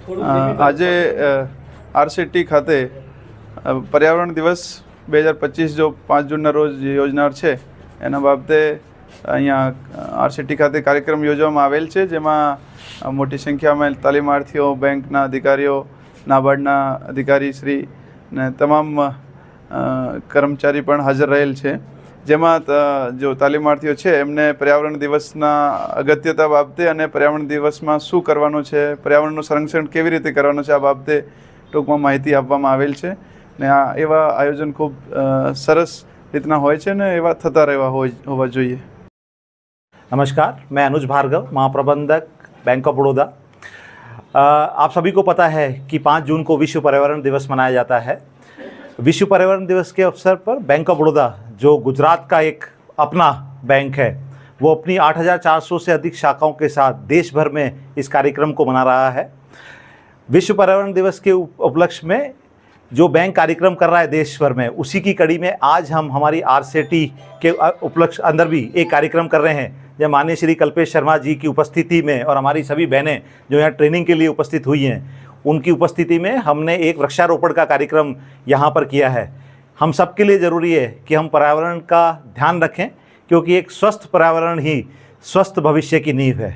આજે આરસીટી ખાતે પર્યાવરણ દિવસ 2025 જો 5 જૂનના રોજ યોજનાર છે એના બાબતે અહીંયા આરસીટી ખાતે કાર્યક્રમ યોજવામાં આવેલ છે, જેમાં મોટી સંખ્યામાં તાલીમાર્થીઓ, બેંકના અધિકારીઓ, નાબાર્ડના અધિકારી શ્રી ને તમામ કર્મચારી પણ હાજર રહેલ છે, જેમાં જો તાલીમાર્થીઓ છે એમને પર્યાવરણ દિવસના અગત્યતા બાબતે અને પર્યાવરણ દિવસમાં શું કરવાનું છે, પર્યાવરણનું સંરક્ષણ કેવી રીતે કરવાનું છે, આ બાબતે ટૂંકમાં માહિતી આપવામાં આવેલ છે ને આ એવા આયોજન ખૂબ સરસ રીતના હોય છે ને એવા થતા રહેવા હોવા જોઈએ। नमस्कार, मैं अनुज भार्गव, महाप्रबंधक बैंक ऑफ बड़ौदा। आप सभी को पता है कि 5 जून को विश्व पर्यावरण दिवस मनाया जाता है। विश्व पर्यावरण दिवस के अवसर पर बैंक ऑफ बड़ौदा, जो गुजरात का एक अपना बैंक है, वो अपनी 8,400 से अधिक शाखाओं के साथ देश भर में इस कार्यक्रम को मना रहा है। विश्व पर्यावरण दिवस के उपलक्ष्य में जो बैंक कार्यक्रम कर रहा है देश भर में, उसी की कड़ी में आज हम हमारी आरसीटी के उपलक्ष्य अंदर भी एक कार्यक्रम कर रहे हैं, जब माननीय श्री कल्पेश शर्मा जी की उपस्थिति में और हमारी सभी बहनें जो यहाँ ट्रेनिंग के लिए उपस्थित हुई हैं, उनकी उपस्थिति में हमने एक वृक्षारोपण का कार्यक्रम यहाँ पर किया है। हम सब के लिए ज़रूरी है कि हम पर्यावरण का ध्यान रखें, क्योंकि एक स्वस्थ पर्यावरण ही स्वस्थ भविष्य की नींव है।